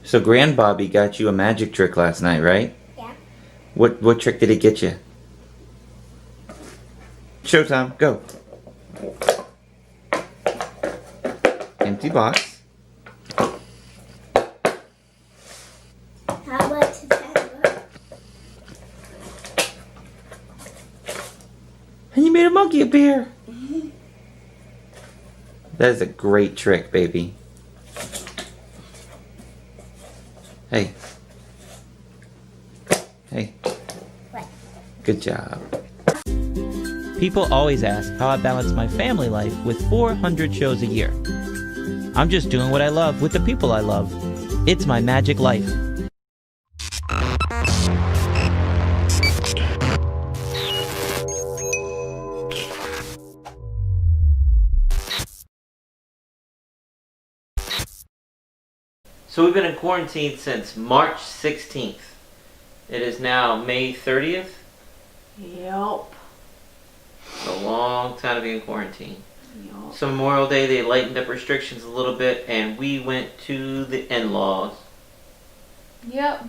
So Grandbobby got you a magic trick last night, right? Yeah. What trick did he get you? Showtime, go. Empty box. How much is that? And you made a monkey appear. That is a great trick, baby. Hey. Hey. What? Good job. People always ask how I balance my family life with 400 shows a year. I'm just doing what I love with the people I love. It's my magic life. So we've been in quarantine since March 16th. It is now May 30th. Yep. A long time to be in quarantine. Yep. So Memorial Day, they lightened up restrictions a little bit, and we went to the in-laws. Yep.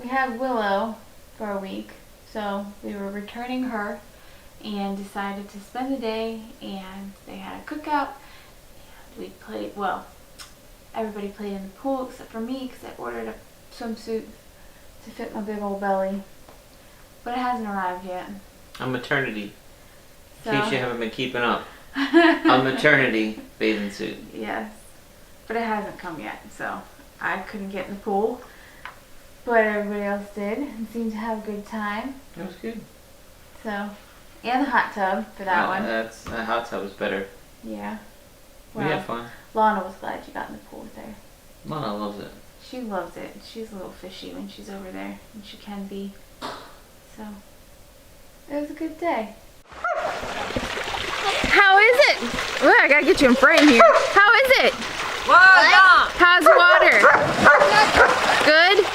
We had Willow for a week, so we were returning her and decided to spend the day, and they had a cookout. We played, well, everybody played in the pool except for me because I ordered a swimsuit to fit my big old belly. But it hasn't arrived yet. On maternity. So. In case you haven't been keeping up. A maternity bathing suit. Yes. But it hasn't come yet, so I couldn't get in the pool. But everybody else did and seemed to have a good time. That was good. So, and the hot tub for that one. That hot tub was better. Yeah. We had fun. Lana was glad you got in the pool with her. Lana loves it. She loves it. She's a little fishy when she's over there, and she can be. So, it was a good day. How is it? Look, I gotta get you in frame here. How is it? What? How's the water? Good?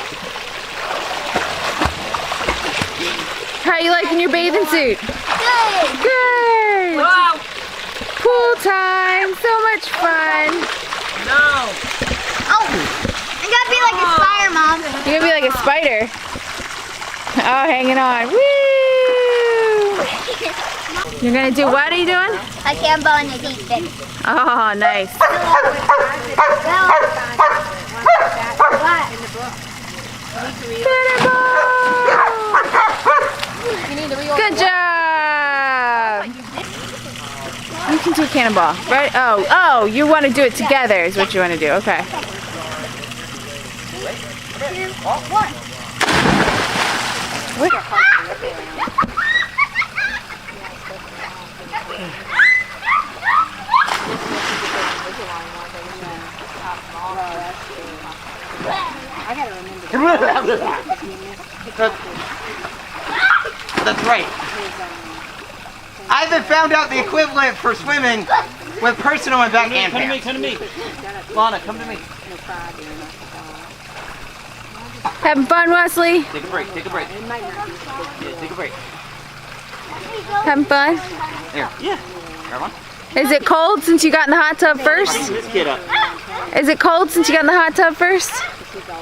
How are you liking your bathing suit? Good. Good! Wow. Pool time! So much fun! No. Oh, I gotta be like a spider, Mom. You're gonna be like a spider. Oh, hanging on. Woo! You're gonna do what are you doing? I can't go in the deep end. Oh, nice. Good job! You can do a cannonball, right? Oh, you want to do it together is what you want to do. Okay. 2, 1. That's right. I haven't found out the equivalent for swimming with person on my back and pants. Come to me. Lana, come to me. Having fun, Wesley? Take a break. Yeah, take a break. Having fun? Here. Yeah. Grab one. Is it cold since you got in the hot tub first? This kid up. Is it cold since you got in the hot tub first?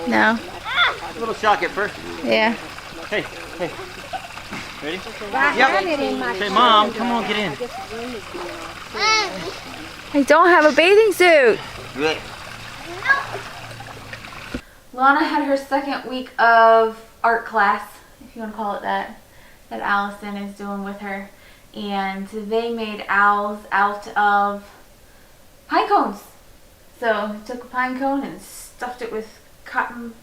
No. A little shock at first. Yeah. Hey. Ready? Yep. Say, Mom, come on, get in. I don't have a bathing suit. Lana had her second week of art class, if you want to call it that Allison is doing with her. And they made owls out of pine cones. So they took a pine cone and stuffed it with cotton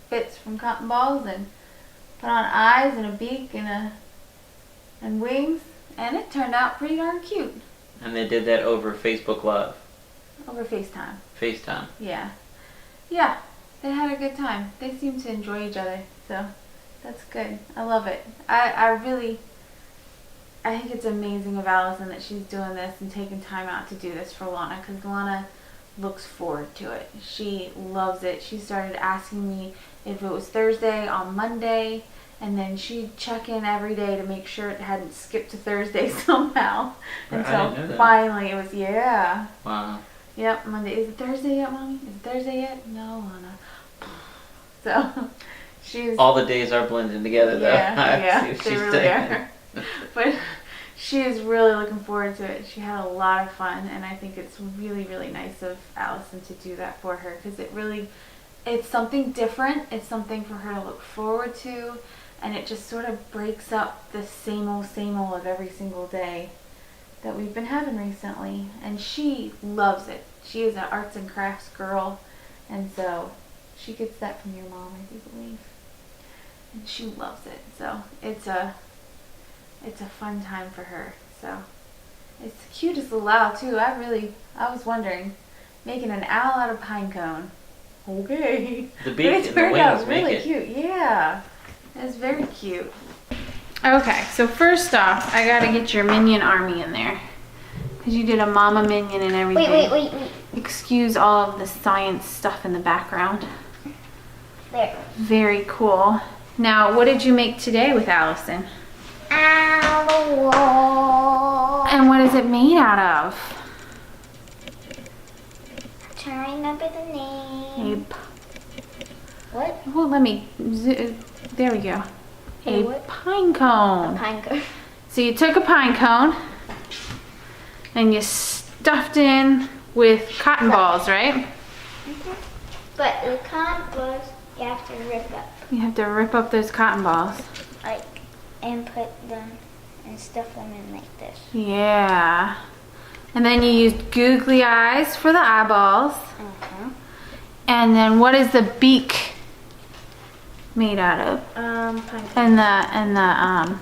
bits from cotton balls and put on eyes and a beak and wings, and it turned out pretty darn cute. And they did that over Facebook Live. Over FaceTime. FaceTime. Yeah, they had a good time. They seem to enjoy each other, so that's good. I love it. I think it's amazing of Allison that she's doing this and taking time out to do this for Lana, because Lana looks forward to it. She loves it. She started asking me if it was Thursday on Monday, and then she'd check in every day to make sure it hadn't skipped to Thursday somehow. I didn't know Until that. finally it was, yeah. Wow. Yep, Monday. Is it Thursday yet, Mommy? Is it Thursday yet? No, Lana. So, she's... All the days are blending together, though. Yeah, I see what they she's really saying. are. But she is really looking forward to it. She had a lot of fun, and I think it's really, really nice of Allison to do that for her, because it's something different. It's something for her to look forward to, and it just sort of breaks up the same old of every single day that we've been having recently. And she loves it. She is an arts and crafts girl, and so she gets that from your mom, I do believe. And she loves it. So it's a fun time for her. So it's the cutest little owl too. I was wondering, making an owl out of pine cone. Okay. The But beak it and the turned out wings make really it. cute. Yeah. It's very cute. Okay, so first off, I gotta get your minion army in there. Because you did a mama minion and everything. Wait. Excuse all of the science stuff in the background. There. Very cool. Now, what did you make today with Allison? Owl. And what is it made out of? Trying to remember the name. What? Well, let me. There we go. Hey, A what? pine cone. Pine cone. So you took a pine cone and you stuffed in with cotton balls, right? But the compost you have to rip up, You have to rip up those cotton balls. like, and put them and stuff them in like this. Yeah. And then you used googly eyes for the eyeballs. And then what is the beak made out of? Pine cone.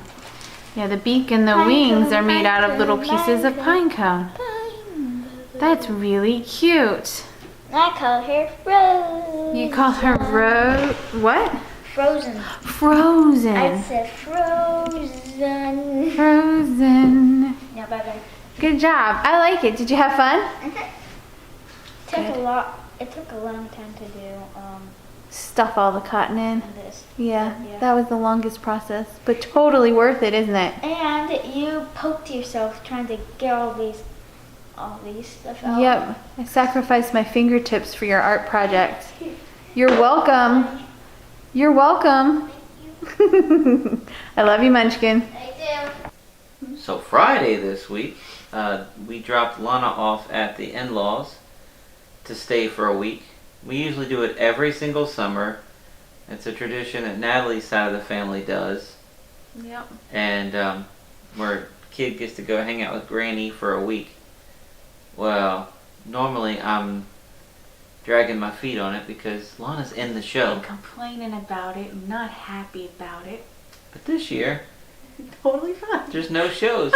And the beak and the Pine wings cone, are made pine out of cone, little pieces of pine pine cone. Pine. That's really cute. I call her Rose. You call her what? Frozen. Frozen. I said frozen. Frozen. No, bye-bye. Good job. I like it. Did you have fun? It took a long time to do Stuff all the cotton in. this. Yeah, Yeah. that was the longest process, but totally worth it, isn't it? And you poked yourself trying to get all these stuff out. Yep. I sacrificed my fingertips for your art project. You're welcome. You're welcome. I love you, Munchkin. I do. So Friday this week, we dropped Lana off at the in-laws to stay for a week. We usually do it every single summer. It's a tradition that Natalie's side of the family does. Yep. And where kid gets to go hang out with Granny for a week. Well, normally I'm dragging my feet on it because Lana's in the show. And complaining about it and not happy about it. But this year, Totally fine. there's no shows.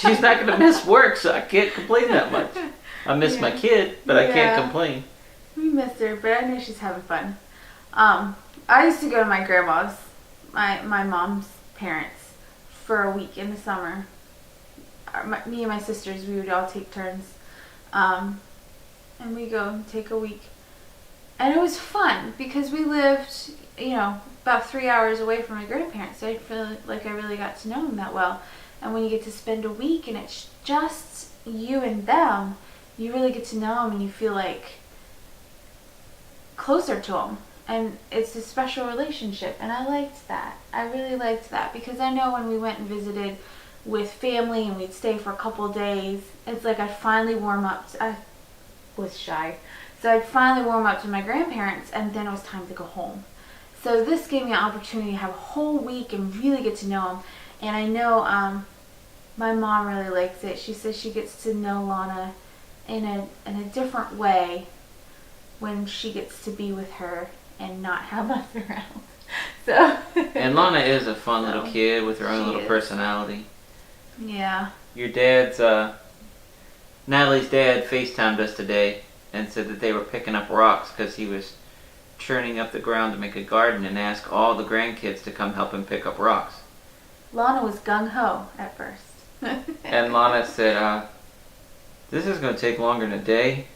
She's not going to miss work, so I can't complain that much. I miss my kid, but I Yeah. can't complain. We missed her, but I know she's having fun. I used to go to my grandma's, my mom's parents, for a week in the summer. Me and my sisters, we would all take turns. And we go and take a week. And it was fun because we lived, about 3 hours away from my grandparents. So I feel like I really got to know them that well. And when you get to spend a week and it's just you and them, you really get to know them and you feel like closer to them. And it's a special relationship. And I liked that. I really liked that because I know when we went and visited with family and we'd stay for a couple days, it's like I'd finally warm up. I was shy. So I'd finally warm up to my grandparents and then it was time to go home. So this gave me an opportunity to have a whole week and really get to know them. And I know my mom really likes it. She says she gets to know Lana in a different way when she gets to be with her and not have us around. So And Lana is a fun little So, kid with her own she little is. personality. yeah. Your dad's, Natalie's dad FaceTimed us today and said that they were picking up rocks because he was churning up the ground to make a garden and asked all the grandkids to come help him pick up rocks. Lana was gung-ho at first. And Lana said, this is going to take longer than a day.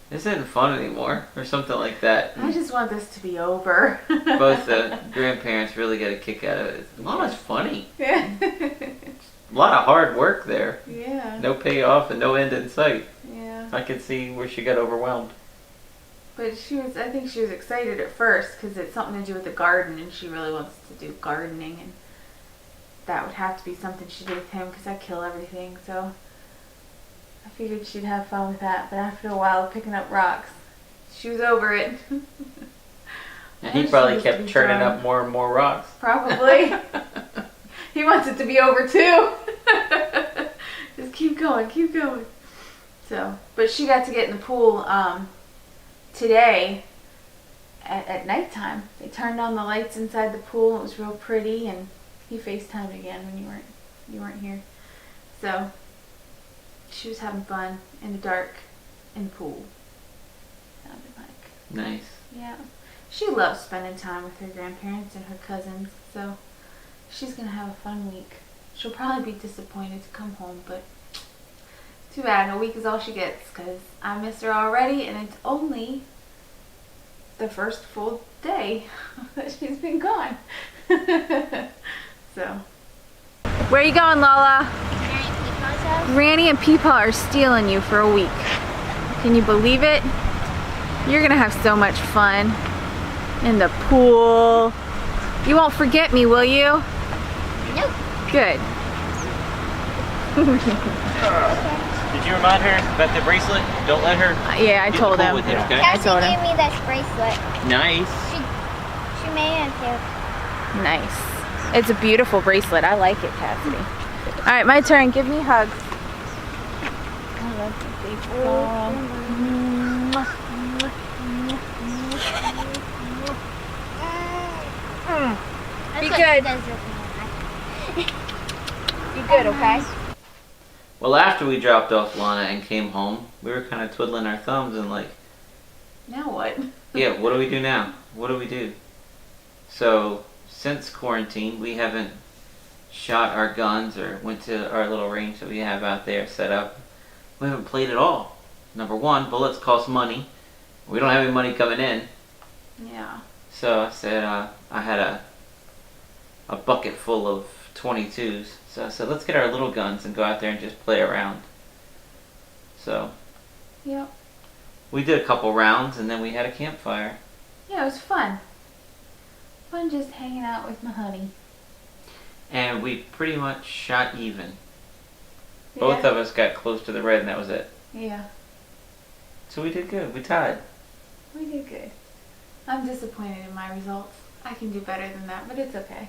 This isn't fun anymore, or something like that. I just want this to be over. Both the grandparents really get a kick out of it. Lana's funny. Yeah. A lot of hard work there. Yeah. No payoff and no end in sight. Yeah. I could see where she got overwhelmed. But I think she was excited at first because it's something to do with the garden and she really wants to do gardening, and that would have to be something she did with him because I kill everything. So I figured she'd have fun with that. But after a while of picking up rocks, she was over it. And he probably kept churning up more and more rocks. Probably. He wants it to be over too. Just keep going, keep going. So, but she got to get in the pool today at nighttime. They turned on the lights inside the pool. It was real pretty, and he FaceTimed again when you weren't here. So she was having fun in the dark in the pool. Sounded like. Nice. Yeah. She loves spending time with her grandparents and her cousins, so she's gonna have a fun week. She'll probably be disappointed to come home, but too bad. A week is all she gets because I miss her already, and it's only the first full day that she's been gone. So, where are you going, Lala? Granny and Peepaw are stealing you for a week. Can you believe it? You're gonna have so much fun in the pool. You won't forget me, will you? Nope. Good. Did you remind her about the bracelet? Don't let her. Yeah, I told him. With it, okay? I told him. Cassie gave me this bracelet. Nice. She made it too. Nice. It's a beautiful bracelet. I like it, Cassidy. All right, my turn. Give me hugs. I love you, baseball. Be good. Be good, okay? Well, after we dropped off Lana and came home, we were kind of twiddling our thumbs and like, Now what? yeah, what do we do now? What do we do? So, since quarantine, we haven't shot our guns or went to our little range that we have out there set up. We haven't played at all. Number one, bullets cost money. We don't have any money coming in. Yeah. So I said, I had a bucket full of 22s. So I said, let's get our little guns and go out there and just play around. So Yep. we did a couple rounds and then we had a campfire. Yeah, it was fun. Fun just hanging out with my honey. And we pretty much shot even. Yeah. Both of us got close to the red and that was it. Yeah. So we did good. We tied. We did good. I'm disappointed in my results. I can do better than that, but it's okay.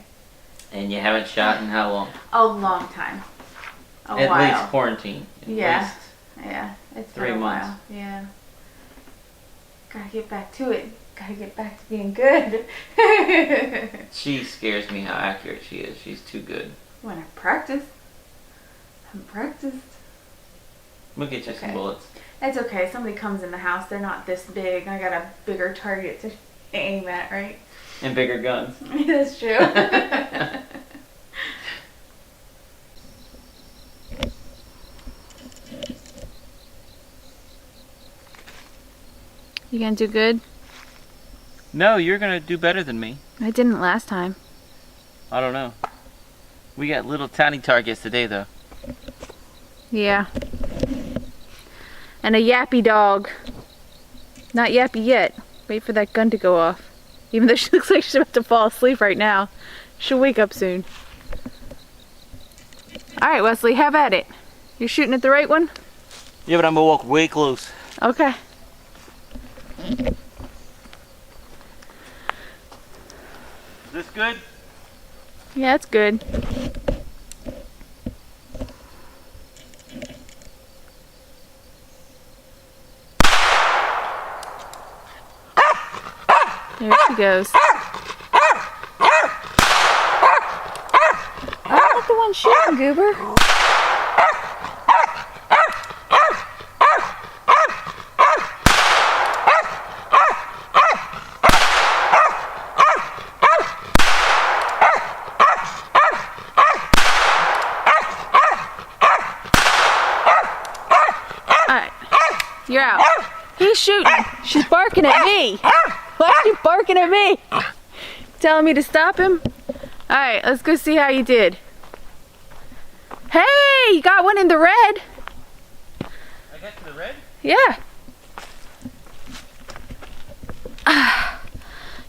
And you haven't shot in how long? A long time. A At while. least quarantine. At Yeah. least. Yeah. It's 3 been a months. while. Yeah. Gotta get back to it. Gotta get back to being good. She scares me how accurate she is. She's too good. When I practice. I'm practiced. We'll get you some Okay. bullets. It's okay. Somebody comes in the house. They're not this big. I got a bigger target to aim at, right? And bigger guns. That's true. You gonna do good? No, you're gonna do better than me. I didn't last time. I don't know. We got little tiny targets today, though. Yeah. And a yappy dog. Not yappy yet. Wait for that gun to go off. Even though she looks like she's about to fall asleep right now. She'll wake up soon. Alright, Wesley, have at it. You're shooting at the right one? Yeah, but I'm gonna walk way close. Okay. Is this good? Yeah, it's good. There she goes. I'm not the one shooting, Goober. Alright, you're out. He's shooting. She's barking at me. Why are you barking at me? Telling me to stop him? Alright, let's go see how you did. Hey, you got one in the red. I got to the red? Yeah.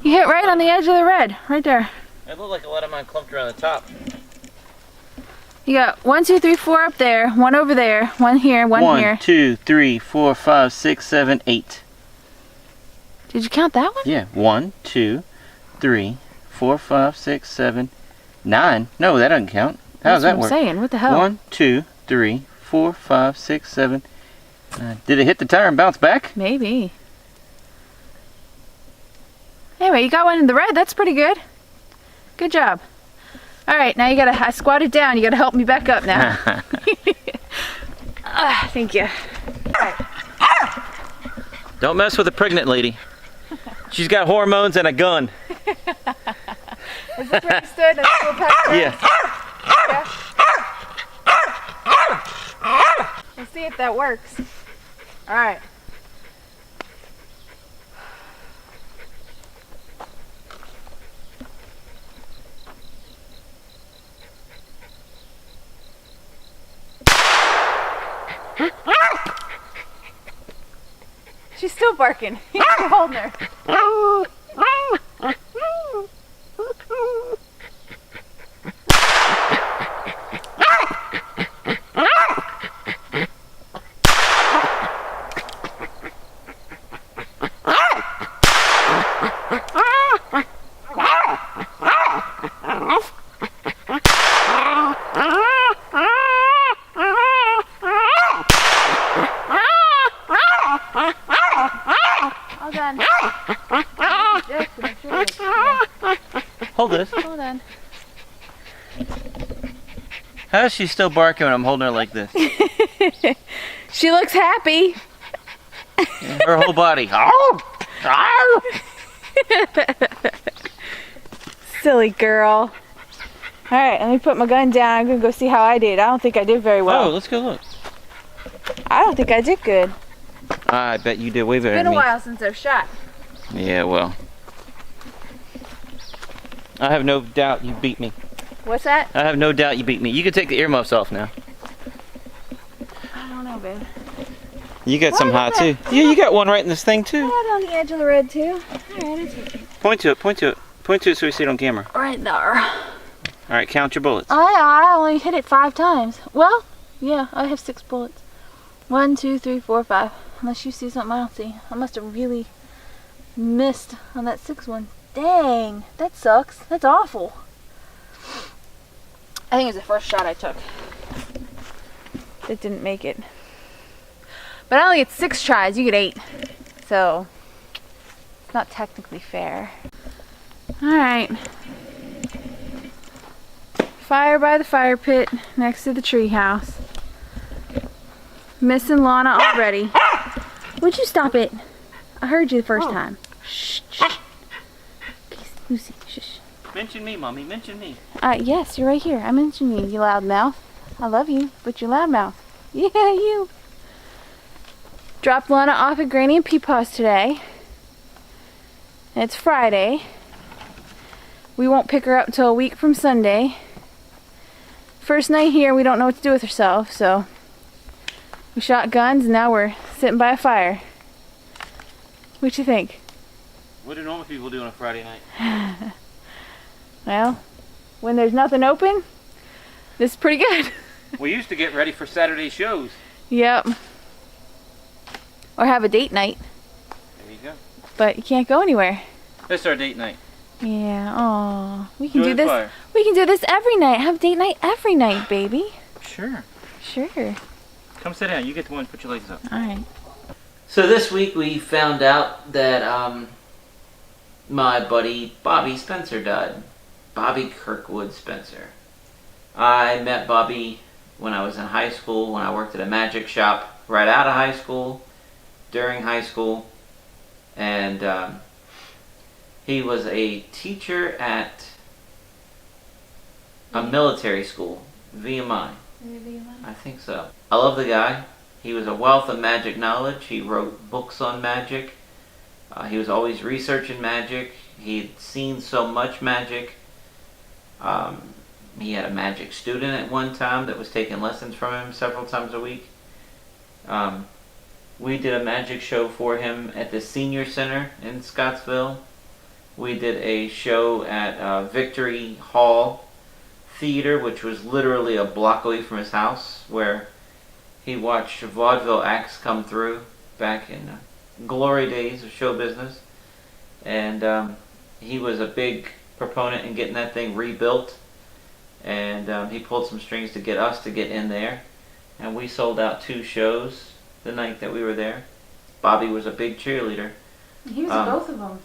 You hit right on the edge of the red. Right there. It looked like a lot of mine clumped around the top. You got 1, 2, 3, 4 up there, 1 over there, 1 here, 1 here. 1, 2, 3, 4, 5, 6, 7, 8. Did you count that one? Yeah. 1, 2, 3, 4, 5, 6, 7, 9. No, that doesn't count. How does that work? That's what I'm saying. What the hell? 1, 2, 3, 4, 5, 6, 7, 9. Did it hit the tire and bounce back? Maybe. Anyway, you got one in the red. That's pretty good. Good job. All right, now you gotta, I squatted down. You gotta help me back up now. Thank you. All right. Don't mess with a pregnant lady. She's got hormones and a gun. Is this where you stood? That's a little past there? Yeah. Let's see if that works. All right. She's still barking. You're holding her. All done. Hold this. Hold on. How is she still barking when I'm holding her like this? She looks happy. Her whole body. Silly girl. Alright, let me put my gun down. I'm gonna go see how I did. I don't think I did very well. Oh, let's go look. I don't think I did good. I bet you did way better It's been than a me. while since I've shot. Yeah, well. I have no doubt you beat me. What's that? I have no doubt you beat me. You can take the earmuffs off now. I don't know, babe. You got some What hot is too. that? Yeah, you got one right in this thing too. Right on the edge of the red too. Alright, I take it. Point to it, point to it. Point to it so we see it on camera. Right there. Alright, count your bullets. I only hit it 5 times. Well, yeah, I have 6 bullets. 1, 2, 3, 4, 5. Unless you see something I don't see. I must have really missed on that 6th one. Dang, that sucks. That's awful. I think it was the first shot I took that didn't make it. But I only get 6 tries. You get 8. So, it's not technically fair. Alright. Fire by the fire pit next to the tree house. Missing Lana already. Would you stop it? I heard you the first time. Shh, shh. Lucy, shh. Mention me, Mommy. Mention me. Yes, you're right here. I mentioned you, you loudmouth. I love you, but you loudmouth. Yeah, you. Dropped Lana off at Granny and Peepaw's today. It's Friday. We won't pick her up until a week from Sunday. First night here, we don't know what to do with herself, so we shot guns and now we're sitting by a fire. What you think? What do normal people do on a Friday night? Well, when there's nothing open, this is pretty good. We used to get ready for Saturday shows. Yep. Or have a date night, There you go. but you can't go anywhere. This is our date night. Yeah, oh, we can Enjoy do the this. fire. We can do this every night. Have date night every night, baby. Sure. Sure. Come sit down. You get the one. Put your legs up. All right. So this week we found out that my buddy Bobby Spencer died. Bobby Kirkwood Spencer. I met Bobby when I was in high school, when I worked at a magic shop right out of high school, during high school, and he was a teacher at a military school, VMI. I think so. I love the guy. He was a wealth of magic knowledge. He wrote books on magic. He was always researching magic. He'd seen so much magic. He had a magic student at one time that was taking lessons from him several times a week. We did a magic show for him at the Senior Center in Scottsville. We did a show at Victory Hall Theater, which was literally a block away from his house, where he watched vaudeville acts come through back in glory days of show business. And he was a big proponent in getting that thing rebuilt. And he pulled some strings to get us to get in there. And we sold out 2 shows the night that we were there. Bobby was a big cheerleader. He was at both of them.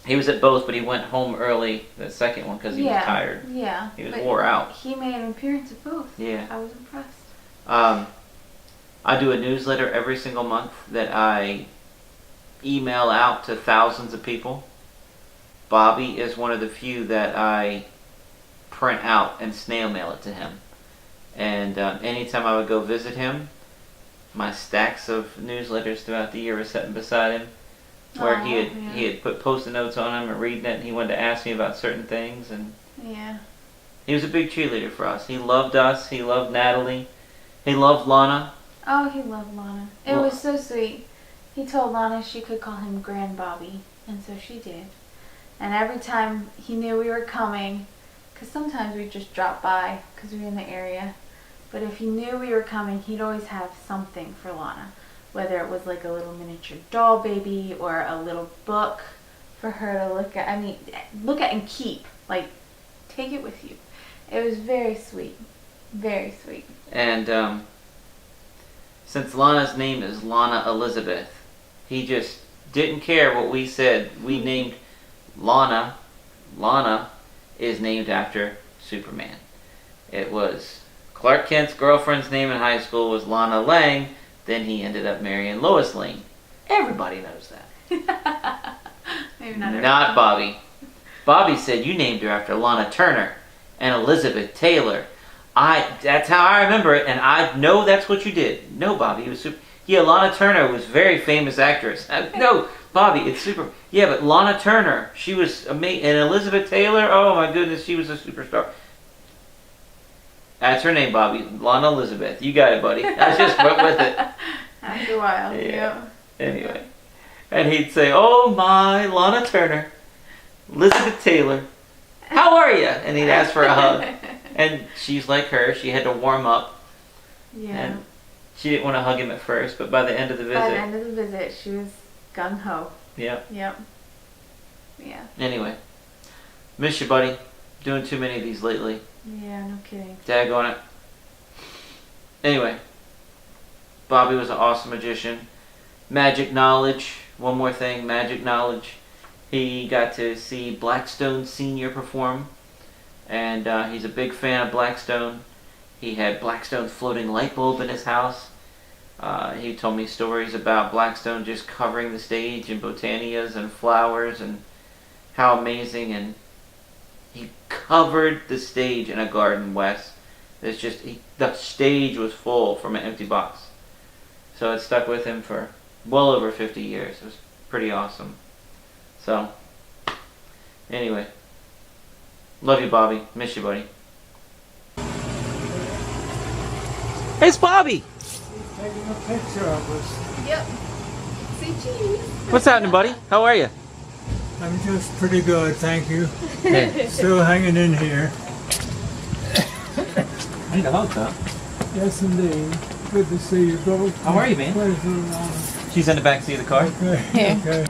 He was at both, but he went home early the second one because he was tired. Yeah. He was wore out. He made an appearance at both. Yeah. I was impressed. I do a newsletter every single month that I email out to thousands of people. Bobby is one of the few that I print out and snail mail it to him. And anytime I would go visit him, my stacks of newsletters throughout the year were sitting beside him, where he had put post-it notes on them and reading it, and he wanted to ask me about certain things. And he was a big cheerleader for us. He loved us. He loved Natalie. He loved Lana. Oh, he loved Lana. It was so sweet. He told Lana she could call him Grand Bobby, and so she did. And every time he knew we were coming, because sometimes we'd just drop by because we were in the area, but if he knew we were coming, he'd always have something for Lana. Whether it was like a little miniature doll baby or a little book for her to look at. I mean, look at and keep. Like, take it with you. It was very sweet. Very sweet. And since Lana's name is Lana Elizabeth, he just didn't care what we said. We named Lana. Lana is named after Superman. It was Clark Kent's girlfriend's name in high school was Lana Lang. Then he ended up marrying Lois Lane. Everybody knows that. Maybe not everybody. Not Bobby. Bobby said you named her after Lana Turner and Elizabeth Taylor. That's how I remember it, and I know that's what you did. No, Bobby, it was super. Yeah, Lana Turner was a very famous actress. No, Bobby, it's super. Yeah, but Lana Turner, she was amazing. And Elizabeth Taylor, oh my goodness, she was a superstar. That's her name, Bobby. Lana Elizabeth. You got it, buddy. I just went with it. After a while, yeah. Anyway. And he'd say, oh my, Lana Turner, Elizabeth Taylor, how are you? And he'd ask for a hug. And she's like her. She had to warm up. Yeah. And she didn't want to hug him at first, but by the end of the visit. By the end of the visit, she was gung-ho. Yep. Yep. Yeah. Anyway. Miss you, buddy. Doing too many of these lately. Yeah, no kidding. Daggone it. Anyway. Bobby was an awesome magician. Magic knowledge. One more thing. Magic knowledge. He got to see Blackstone Sr. perform. And he's a big fan of Blackstone. He had Blackstone's floating light bulb in his house. He told me stories about Blackstone just covering the stage in botanias and flowers and how amazing. And he covered the stage in a garden, Wes. It's just, the stage was full from an empty box. So it stuck with him for well over 50 years. It was pretty awesome. So, anyway. Love you, Bobby. Miss you, buddy. Hey, it's Bobby! Taking a picture of us. Yep. See cheese. What's happening, buddy? How are you? I'm just pretty good, thank you. Hey. Still hanging in here. I need a hug, huh? Yes, indeed. Good to see you both. How are you, man? Where's the She's in the back seat of the car. Okay. Here. Okay.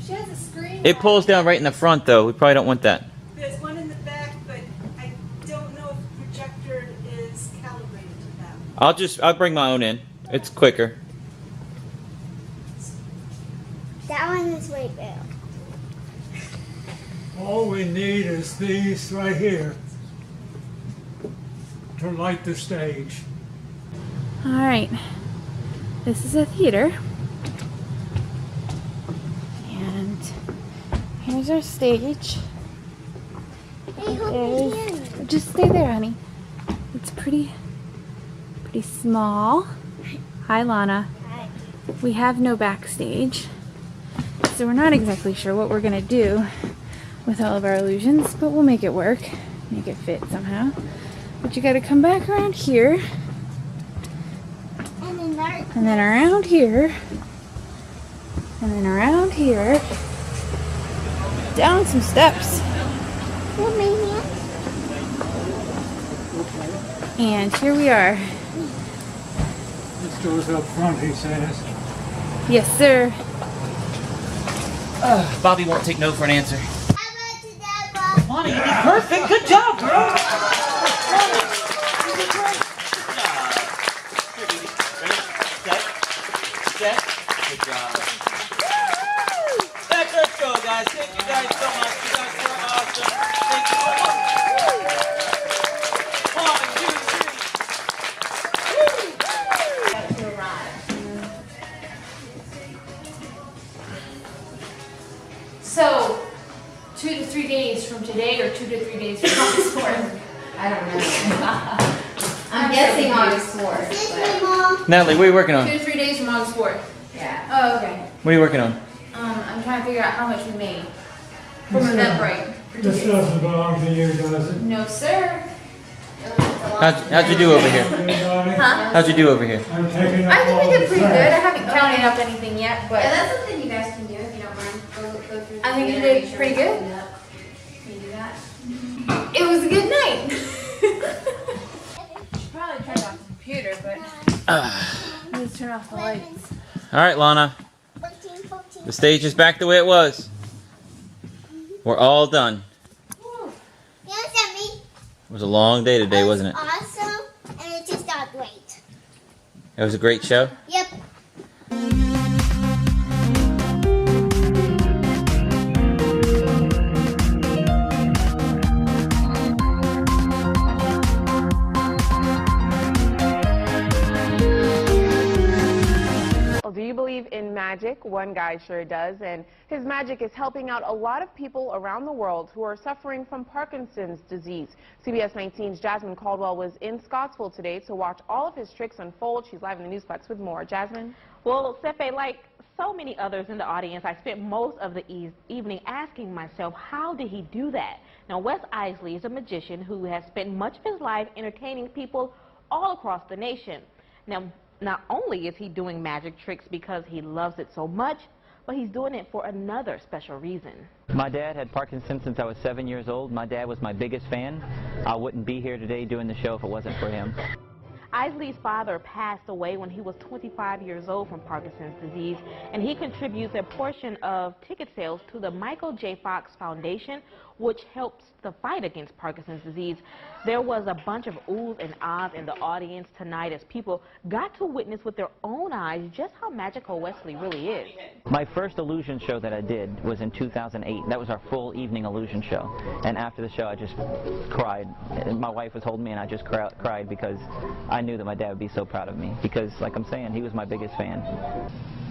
She has a screen. It pulls down right in the front, though. We probably don't want that. There's one in the back, but I don't know if the projector is calibrated to that. I'll bring my own in. It's quicker. That one is way better. All we need is these right here to light the stage. All right. This is a theater. And here's our stage. Hey, hold me in. Just stay there, honey. It's pretty small. Hi, Lana. Hi. we have no backstage. So we're not exactly sure what we're gonna do with all of our illusions, but we'll make it work, make it fit somehow. But you gotta come back around here, and then around here, and then around here, down some steps. And here we are. This door's up front, he says. Yes, sir. Bobby won't take no for an answer. Lana, you did perfect. Good job, girl. Good job. Let's go, guys. Thank you guys so much. You guys were awesome. Thank you so much. 1, 2, 3. So, 2 to 3 days from today, or 2 to 3 days from August 4th? I don't know. I'm guessing August 4th. Natalie, what are you working on? 2 to 3 days from August 4th. Yeah. Oh, okay. What are you working on? I'm trying to figure out how much we made from Eventbrite. This doesn't belong to you, does it? No, sir. How'd you do over here? Anybody? Huh? How'd you do over here? I'm taking up I think all we did the pretty good. I trash. haven't counted up anything yet, but Yeah, that's something you guys can do if you don't mind. Go through. I think you together, did make sure pretty we good. clean up. Can you do that? it was a good night. Probably turned off the computer, but let's turn off the lights. All right, Lana. The stage is back the way it was. We're all done. It was a long day today, wasn't it? Awesome, and it just got great. It was a great show. Yep. Well, do you believe in magic? One guy sure does, and his magic is helping out a lot of people around the world who are suffering from Parkinson's disease. CBS 19's Jasmine Caldwell was in Scottsville today to watch all of his tricks unfold. She's live in the Newsplex with more. Jasmine? Well, Sepe, like so many others in the audience, I spent most of the evening asking myself, how did he do that? Now, Wes Iseli is a magician who has spent much of his life entertaining people all across the nation. Now, not only is he doing magic tricks because he loves it so much, but he's doing it for another special reason. My dad had Parkinson's since I was 7 years old. My dad was my biggest fan. I wouldn't be here today doing the show if it wasn't for him. Iseli's father passed away when he was 25 years old from Parkinson's disease, and he contributes a portion of ticket sales to the Michael J. Fox Foundation, which helps the fight against Parkinson's disease. There was a bunch of oohs and ahs in the audience tonight as people got to witness with their own eyes just how magical Wesley really is. My first illusion show that I did was in 2008. That was our full evening illusion show. And after the show, I just cried. My wife was holding me, and I just cried because I knew that my dad would be so proud of me. Because, like I'm saying, he was my biggest fan.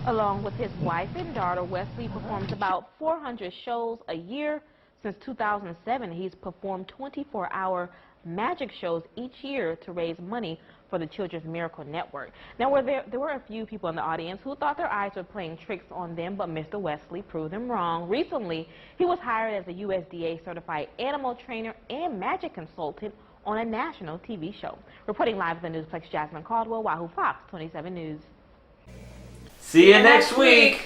Along with his wife and daughter, Wesley performs about 400 shows a year. Since 2007, he's performed 24-hour magic shows each year to raise money for the Children's Miracle Network. Now, there were a few people in the audience who thought their eyes were playing tricks on them, but Mr. Wesley proved them wrong. Recently, he was hired as a USDA-certified animal trainer and magic consultant on a national TV show. Reporting live at the Newsplex, Jasmine Caldwell, Wahoo Fox 27 News. See you next week.